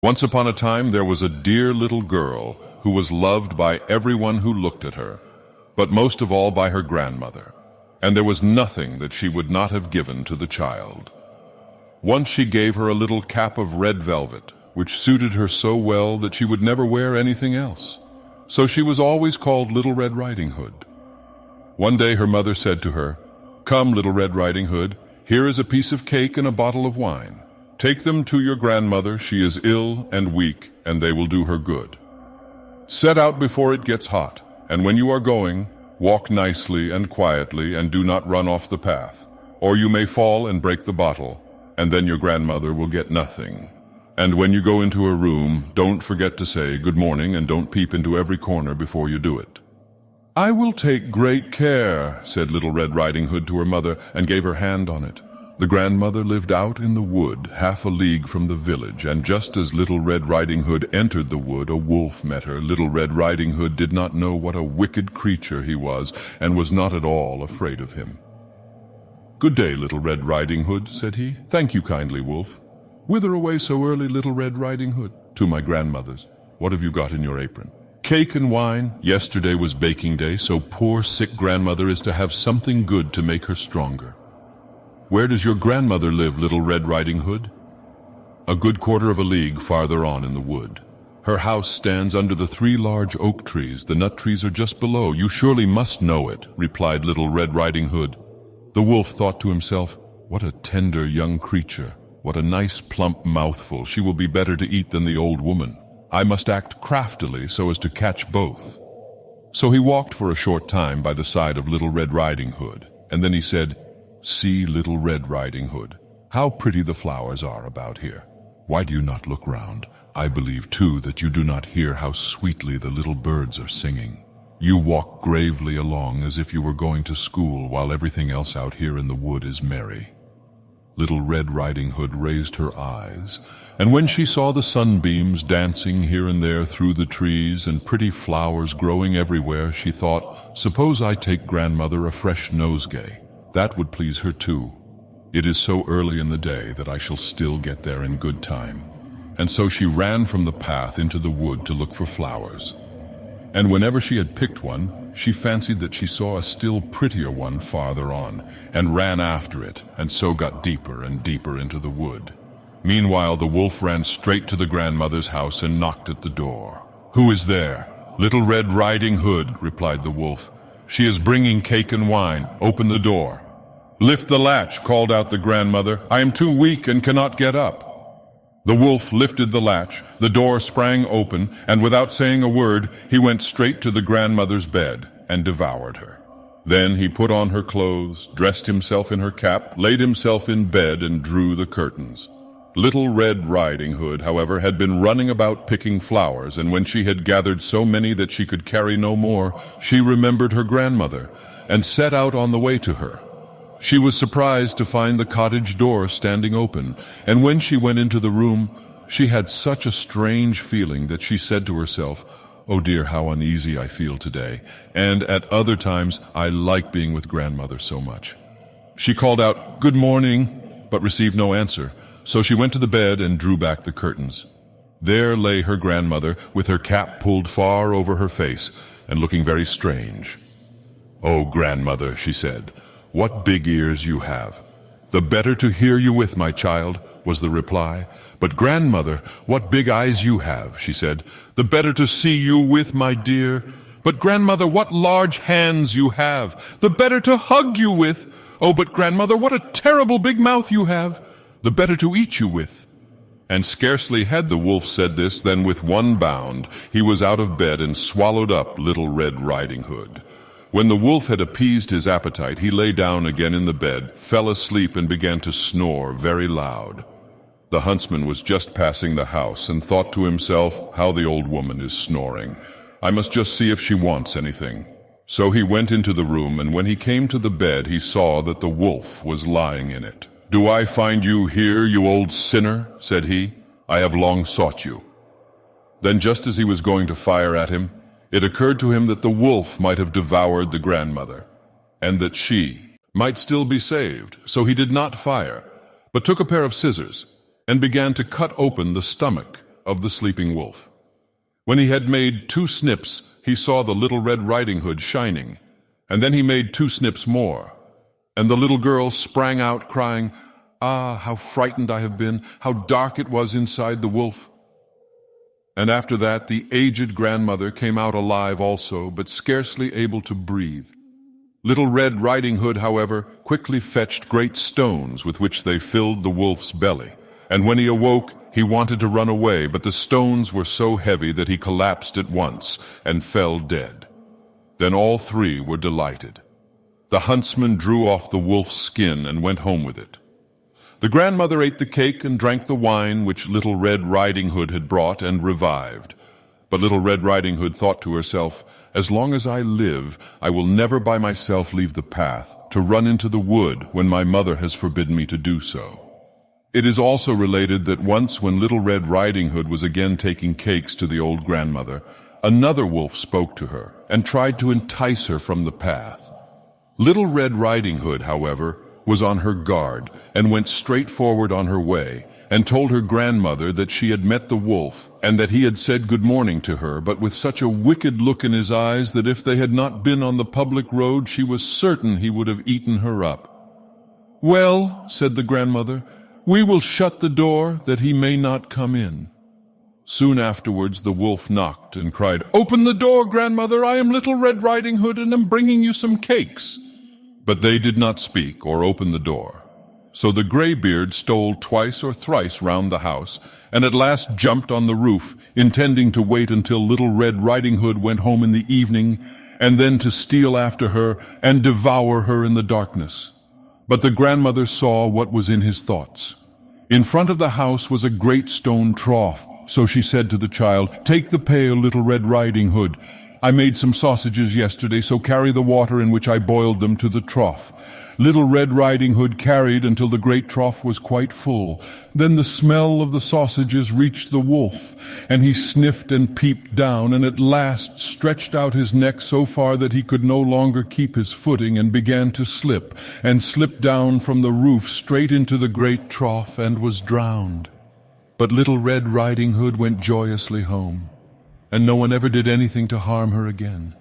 Once upon a time there was a dear little girl who was loved by everyone who looked at her, but most of all by her grandmother, and there was nothing that she would not have given to the child. Once she gave her a little cap of red velvet, which suited her so well that she would never wear anything else. So she was always called Little Red Riding Hood. One day her mother said to her, "Come, Little Red Riding Hood, here is a piece of cake and a bottle of wine. Take them to your grandmother, she is ill and weak, and they will do her good. Set out before it gets hot, and when you are going, walk nicely and quietly and do not run off the path, or you may fall and break the bottle, and then your grandmother will get nothing. And when you go into her room, don't forget to say good morning and don't peep into every corner before you do it." "I will take great care," said Little Red Riding Hood to her mother, and gave her hand on it. The grandmother lived out in the wood, half a league from the village, and just as Little Red Riding Hood entered the wood, a wolf met her. Little Red Riding Hood did not know what a wicked creature he was, and was not at all afraid of him. "Good day, Little Red Riding Hood," said he. "Thank you kindly, wolf." "Whither away so early, Little Red Riding Hood?" "To my grandmother's." "What have you got in your apron?" "Cake and wine. Yesterday was baking day, so poor sick grandmother is to have something good to make her stronger." "Where does your grandmother live, Little Red Riding Hood?" "A good quarter of a league farther on in the wood. Her house stands under the 3 large oak trees. The nut trees are just below. You surely must know it," replied Little Red Riding Hood. The wolf thought to himself, "What a tender young creature. What a nice plump mouthful. She will be better to eat than the old woman. I must act craftily so as to catch both." So he walked for a short time by the side of Little Red Riding Hood, and then he said, "See, Little Red Riding Hood, how pretty the flowers are about here. Why do you not look round? I believe, too, that you do not hear how sweetly the little birds are singing. You walk gravely along as if you were going to school, while everything else out here in the wood is merry." Little Red Riding Hood raised her eyes, and when she saw the sunbeams dancing here and there through the trees and pretty flowers growing everywhere, she thought, "Suppose I take grandmother a fresh nosegay. That would please her too. It is so early in the day that I shall still get there in good time." And so she ran from the path into the wood to look for flowers. And whenever she had picked one, she fancied that she saw a still prettier one farther on, and ran after it, and so got deeper and deeper into the wood. Meanwhile, the wolf ran straight to the grandmother's house and knocked at the door. "Who is there?" "Little Red Riding Hood," replied the wolf. "She is bringing cake and wine. Open the door." "Lift the latch," called out the grandmother. "I am too weak and cannot get up." The wolf lifted the latch, the door sprang open, and without saying a word, he went straight to the grandmother's bed and devoured her. Then he put on her clothes, dressed himself in her cap, laid himself in bed, and drew the curtains. Little Red Riding Hood, however, had been running about picking flowers, and when she had gathered so many that she could carry no more, she remembered her grandmother, and set out on the way to her. She was surprised to find the cottage door standing open, and when she went into the room, she had such a strange feeling that she said to herself, "Oh dear, how uneasy I feel today, and at other times I like being with grandmother so much." She called out, "Good morning," but received no answer, so she went to the bed and drew back the curtains. There lay her grandmother, with her cap pulled far over her face, and looking very strange. "Oh, grandmother," she said, "what big ears you have." "The better to hear you with, my child," was the reply. "But grandmother, what big eyes you have," she said. "The better to see you with, my dear." "But grandmother, what large hands you have." "The better to hug you with." "Oh, but grandmother, what a terrible big mouth you have." "The better to eat you with." And scarcely had the wolf said this than with one bound he was out of bed and swallowed up Little Red Riding Hood. When the wolf had appeased his appetite, he lay down again in the bed, fell asleep, and began to snore very loud. The huntsman was just passing the house and thought to himself, "How the old woman is snoring. I must just see if she wants anything." So he went into the room, and when he came to the bed, he saw that the wolf was lying in it. "Do I find you here, you old sinner?" said he. "I have long sought you." Then, just as he was going to fire at him, it occurred to him that the wolf might have devoured the grandmother, and that she might still be saved. So he did not fire, but took a pair of scissors and began to cut open the stomach of the sleeping wolf. When he had made 2 snips, he saw the Little Red Riding Hood shining, and then he made 2 snips more. And the little girl sprang out, crying, "Ah, how frightened I have been! How dark it was inside the wolf!" And after that, the aged grandmother came out alive also, but scarcely able to breathe. Little Red Riding Hood, however, quickly fetched great stones with which they filled the wolf's belly. And when he awoke, he wanted to run away, but the stones were so heavy that he collapsed at once and fell dead. Then all 3 were delighted. The huntsman drew off the wolf's skin and went home with it. The grandmother ate the cake and drank the wine which Little Red Riding Hood had brought and revived. But Little Red Riding Hood thought to herself, "As long as I live, I will never by myself leave the path to run into the wood when my mother has forbidden me to do so." It is also related that once when Little Red Riding Hood was again taking cakes to the old grandmother, another wolf spoke to her and tried to entice her from the path. Little Red Riding Hood, however, was on her guard and went straight forward on her way and told her grandmother that she had met the wolf and that he had said good morning to her, but with such a wicked look in his eyes that if they had not been on the public road, she was certain he would have eaten her up. "Well," said the grandmother, "we will shut the door that he may not come in." Soon afterwards the wolf knocked and cried, "Open the door, grandmother, I am Little Red Riding Hood and am bringing you some cakes." But they did not speak or open the door. So the graybeard stole twice or thrice round the house, and at last jumped on the roof, intending to wait until Little Red Riding Hood went home in the evening, and then to steal after her and devour her in the darkness. But the grandmother saw what was in his thoughts. In front of the house was a great stone trough, so she said to the child, "Take the pail, Little Red Riding Hood. I made some sausages yesterday, so carry the water in which I boiled them to the trough." Little Red Riding Hood carried until the great trough was quite full. Then the smell of the sausages reached the wolf, and he sniffed and peeped down, and at last stretched out his neck so far that he could no longer keep his footing, and began to slip, and slipped down from the roof straight into the great trough, and was drowned. But Little Red Riding Hood went joyously home, and no one ever did anything to harm her again.